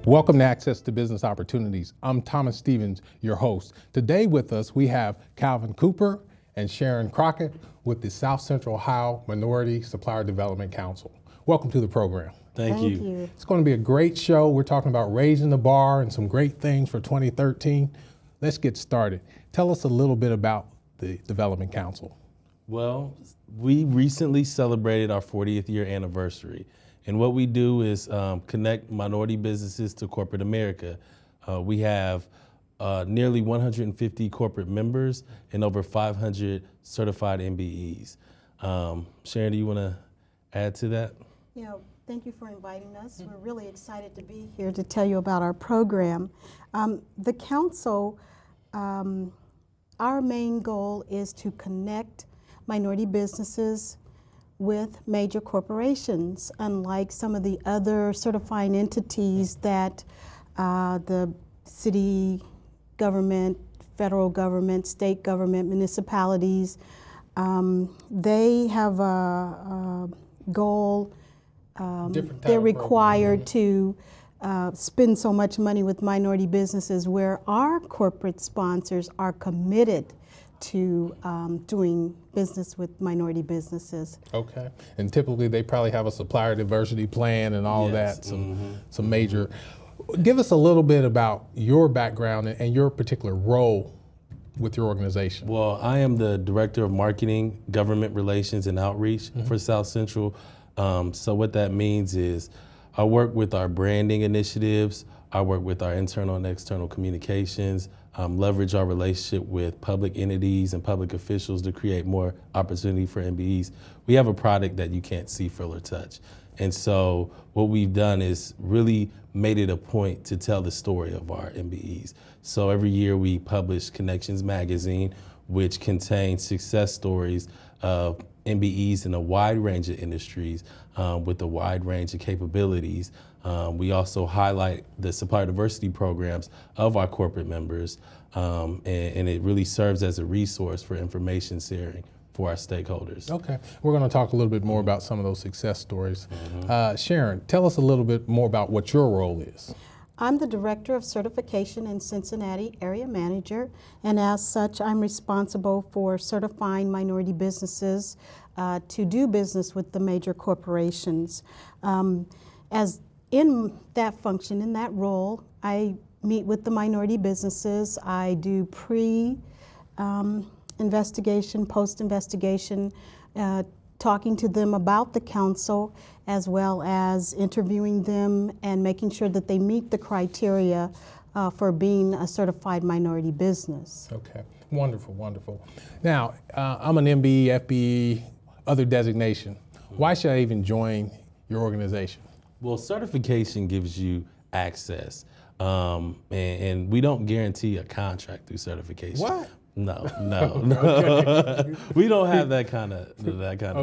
Welcome to Access to Business Opportunities. I'm Thomas Stevens, your host. Today with us, we have Calvin Cooper and Sharon Crockett with the South Central Ohio Minority Supplier Development Council. Welcome to the program. Thank you. It's going to be a great show. We're talking about raising the bar and some great things for 2013. Let's get started. Tell us a little bit about the Development Council. Well, we recently celebrated our 40th year anniversary. And what we do is connect minority businesses to corporate America. We have nearly 150 corporate members and over 500 certified MBEs. Sharon, do you want to add to that? Yeah, thank you for inviting us. We're really excited to be here to tell you about our program. The council, our main goal is to connect minority businesses with major corporations, unlike some of the other certifying entities that the city government, federal government, state government, municipalities, they have a goal. They're required to spend so much money with minority businesses, where our corporate sponsors are committed to doing business with minority businesses. Okay, and typically they probably have a supplier diversity plan and all of that, some major. Give us a little bit about your background and your particular role with your organization. Well, I am the Director of Marketing, Government Relations, and Outreach for South Central. So what that means is I work with our branding initiatives, I work with our internal and external communications, leverage our relationship with public entities and public officials to create more opportunity for MBEs. We have a product that you can't see, feel, or touch. And so what we've done is really made it a point to tell the story of our MBEs. So every year we publish Connections Magazine, which contains success stories of MBEs in a wide range of industries with a wide range of capabilities. We also highlight the supplier diversity programs of our corporate members, and it really serves as a resource for information sharing for our stakeholders. Okay, we're going to talk a little bit more about some of those success stories. Sharon, tell us a little bit more about what your role is. I'm the Director of Certification in Cincinnati Area Manager, and as such, I'm responsible for certifying minority businesses to do business with the major corporations. As in that function, in that role, I meet with the minority businesses. I do pre-investigation, post-investigation, talking to them about the council, as well as interviewing them and making sure that they meet the criteria for being a certified minority business. Okay, wonderful, wonderful. Now, I'm an MBE, FBE, other designation. Why should I even join your organization? Well, certification gives you access, and we don't guarantee a contract through certification. What? No. Okay. We don't have that kind of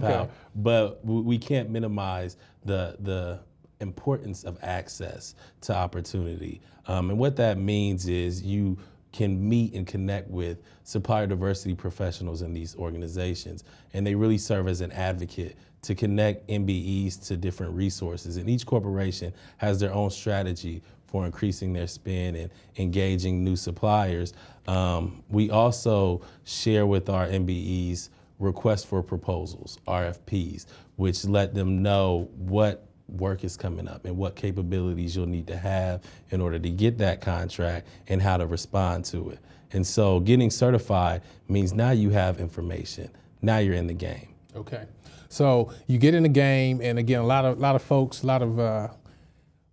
power, but we can't minimize the importance of access to opportunity. And what that means is you can meet and connect with supplier diversity professionals in these organizations, and they really serve as an advocate to connect MBEs to different resources. And each corporation has their own strategy for increasing their spend and engaging new suppliers. We also share with our MBEs requests for proposals, RFPs, which let them know what work is coming up and what capabilities you'll need to have in order to get that contract and how to respond to it. And so getting certified means now you have information. Now you're in the game. Okay. So you get in the game, and again, a lot of folks, a lot of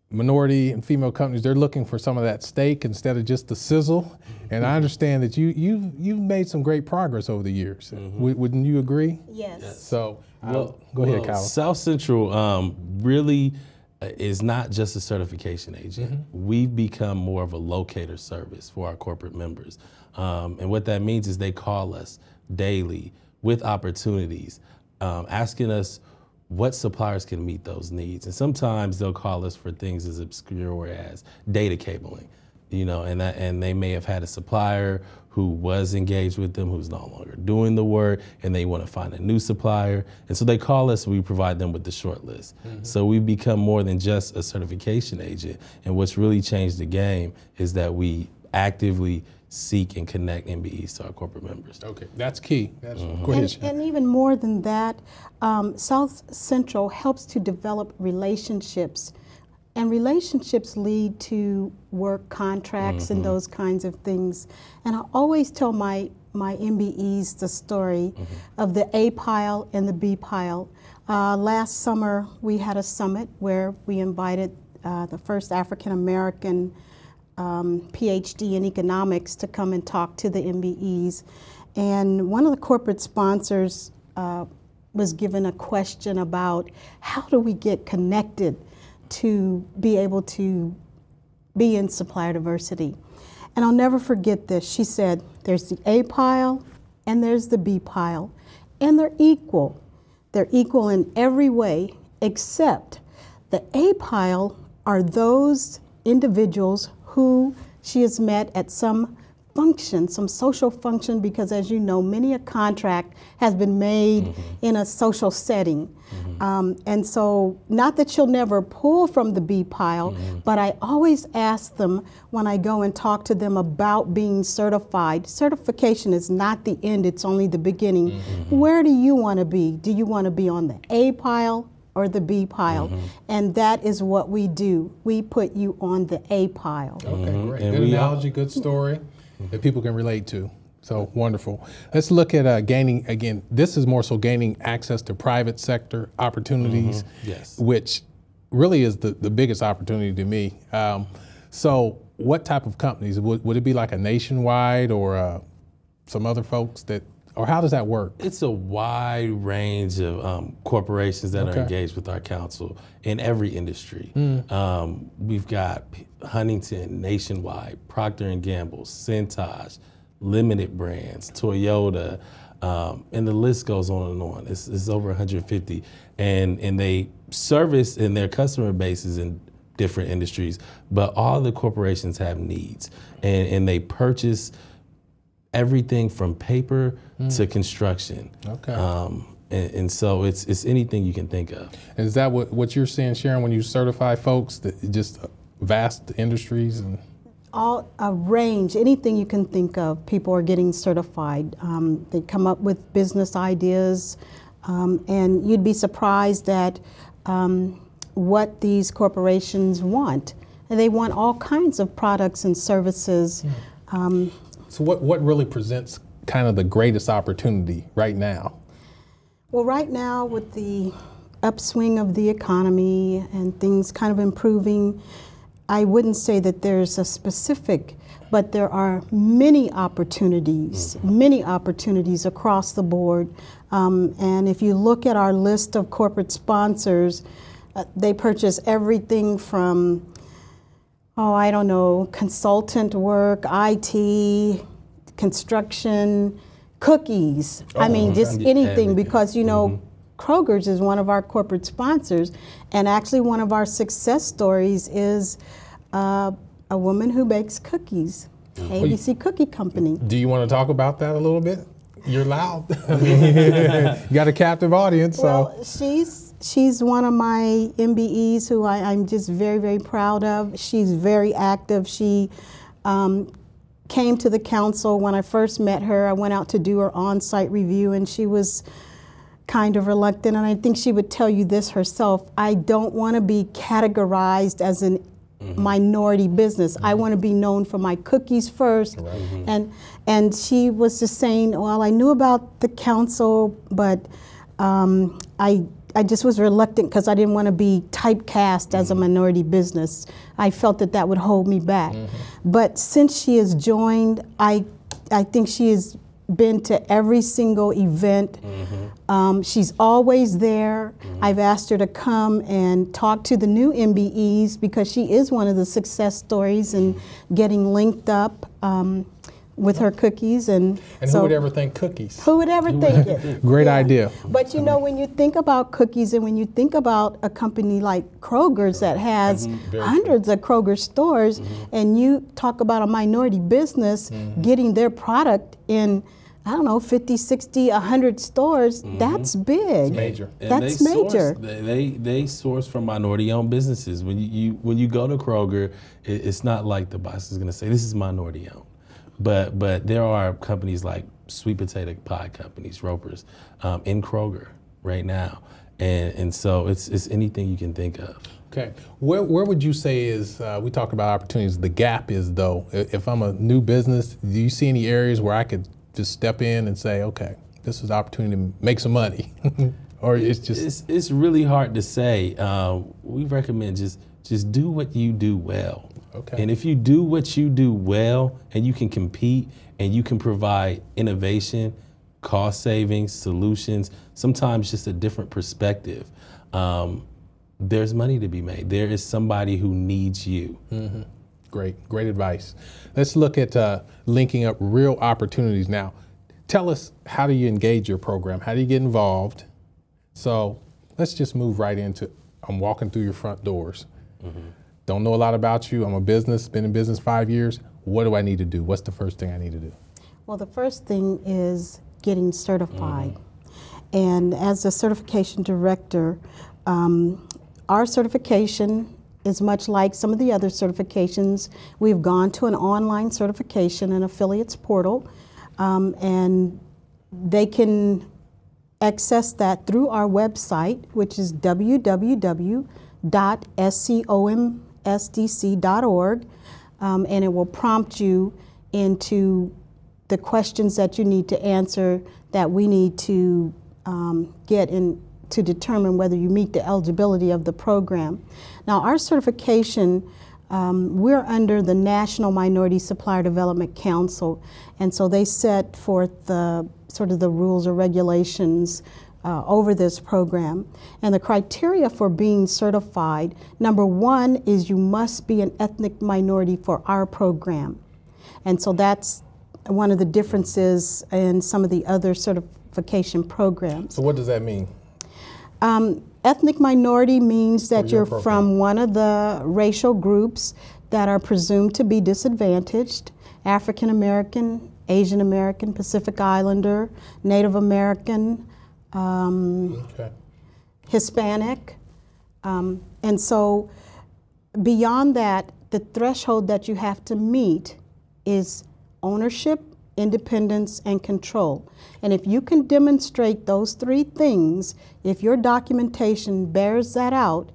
minority and female companies, they're looking for some of that steak instead of just the sizzle. And I understand that you've made some great progress over the years. Wouldn't you agree? Yes. So go ahead, Kyle. South Central really is not just a certification agent. We've become more of a locator service for our corporate members. And what that means is they call us daily with opportunities, asking us what suppliers can meet those needs. And sometimes they'll call us for things as obscure as data cabling, you know, and they may have had a supplier who was engaged with them, who's no longer doing the work, and they want to find a new supplier. And so they call us and we provide them with the short list. So we become more than just a certification agent. And what's really changed the game is that we actively seek and connect MBEs to our corporate members. Okay, that's key. That's go ahead, and even more than that, South Central helps to develop relationships. And relationships lead to work contracts and those kinds of things. And I always tell my MBEs the story of the A pile and the B pile. Last summer, we had a summit where we invited the first African-American PhD in economics to come and talk to the MBEs. And one of the corporate sponsors was given a question about how do we get connected to be able to be in supplier diversity. And I'll never forget this. She said, there's the A pile and there's the B pile, and they're equal. They're equal in every way, except the A pile are those individuals who she has met at some function, some social function, because as you know, many a contract has been made in a social setting. And so, not that she'll never pull from the B pile, but I always ask them when I go and talk to them about being certified. Certification is not the end, it's only the beginning. Where do you want to be? Do you want to be on the A pile or the B pile? And that is what we do. We put you on the A pile. Okay, great. Good analogy, good story that people can relate to. So wonderful. Let's look at gaining, again, this is more so gaining access to private sector opportunities, Yes. which really is the biggest opportunity to me. So what type of companies? Would it be like a nationwide or some other folks that, or how does that work? It's a wide range of corporations that are engaged with our council in every industry. We've got Huntington, Nationwide, Procter & Gamble, Centage, Limited Brands, Toyota, and the list goes on and on. It's over 150. And they service in their customer bases in different industries, but all the corporations have needs. And they purchase everything from paper to construction. And so it's anything you can think of. And is that what you're seeing, Sharon, when you certify folks, that just vast industries? And A range, anything you can think of, people are getting certified. They come up with business ideas, and you'd be surprised at what these corporations want. And they want all kinds of products and services. So what really presents kind of the greatest opportunity right now? Well, right now with the upswing of the economy and things kind of improving, I wouldn't say that there's a specific, but there are many opportunities across the board. And if you look at our list of corporate sponsors, they purchase everything from, I don't know, consultant work, IT, construction, cookies. I mean, just anything, because, you know, Kroger's is one of our corporate sponsors, and actually one of our success stories is a woman who bakes cookies, ABC Cookie Company. Do you want to talk about that a little bit? You're loud. You got a captive audience. Well, she's one of my MBEs who I'm just very, very proud of. She's very active. She came to the council when I first met her. I went out to do her on-site review, and she was kind of reluctant, and I think she would tell you this herself. I don't want to be categorized as a minority business. I want to be known for my cookies first. And she was just saying, well, I knew about the council, but I just was reluctant because I didn't want to be typecast as a minority business. I felt that that would hold me back. But since she has joined, I think she has been to every single event. She's always there. I've asked her to come and talk to the new MBEs because she is one of the success stories in getting linked up. with her cookies. And who would ever think cookies? Who would ever think it? Great idea. But you know, when you think about cookies and when you think about a company like Kroger's that has hundreds of Kroger stores, and you talk about a minority business getting their product in, I don't know, 50, 60, 100 stores, that's big. It's major. That's major. They source from minority-owned businesses. When you go to Kroger, it's not like the boss is going to say, this is minority-owned. But there are companies like sweet potato pie companies, Roper's, in Kroger right now. And so it's anything you can think of. Okay. Where would you say is, we talk about opportunities, the gap is though, if I'm a new business, do you see any areas where I could just step in and say, okay, this is an opportunity to make some money? Or it's just... It's really hard to say. We recommend just do what you do well. Okay. And if you do what you do well and you can compete and you can provide innovation, cost savings, solutions, sometimes just a different perspective, there's money to be made. There is somebody who needs you. Great advice. Let's look at linking up real opportunities now. Tell us, how do you engage your program? How do you get involved? So let's just move right into, I'm walking through your front doors. Don't know a lot about you. I'm a business, been in business 5 years. What do I need to do? What's the first thing I need to do? Well, the first thing is getting certified. And as a certification director, our certification is much like some of the other certifications. We've gone to an online certification and affiliates portal, and they can access that through our website, which is www.SCOMSDC.org, and it will prompt you into the questions that you need to answer that we need to get in to determine whether you meet the eligibility of the program. Now, our certification, we're under the National Minority Supplier Development Council, and so they set forth the sort of the rules or regulations over this program. And the criteria for being certified, number one is you must be an ethnic minority for our program. And so that's one of the differences in some of the other certification programs. So what does that mean? Ethnic minority means that you're from one of the racial groups that are presumed to be disadvantaged: African American, Asian American, Pacific Islander, Native American, Hispanic. And so beyond that, the threshold that you have to meet is ownership, independence, and control. And if you can demonstrate those three things, if your documentation bears that out,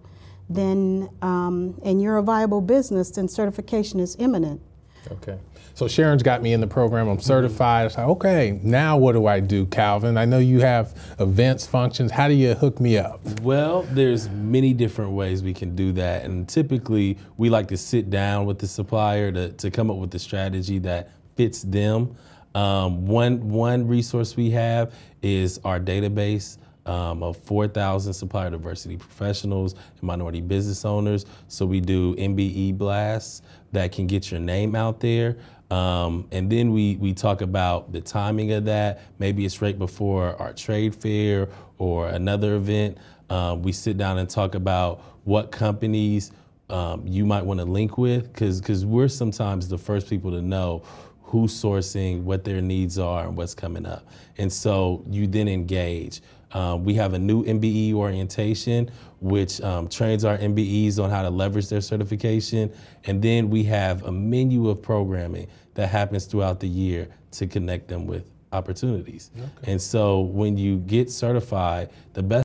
then, and you're a viable business, then certification is imminent. Okay. So Sharon's got me in the program. I'm certified. I say, okay, now what do I do, Calvin? I know you have events, functions. How do you hook me up? Well, there's many different ways we can do that. And typically, we like to sit down with the supplier to come up with a strategy that fits them. One resource we have is our database of 4,000 supplier diversity professionals and minority business owners. So we do MBE blasts that can get your name out there. And then we talk about the timing of that. Maybe it's right before our trade fair or another event. We sit down and talk about what companies you might want to link with, because we're sometimes the first people to know who's sourcing, what their needs are, and what's coming up. And so you then engage. We have a new MBE orientation, which trains our MBEs on how to leverage their certification. And then we have a menu of programming that happens throughout the year to connect them with opportunities. Okay. And so when you get certified, the best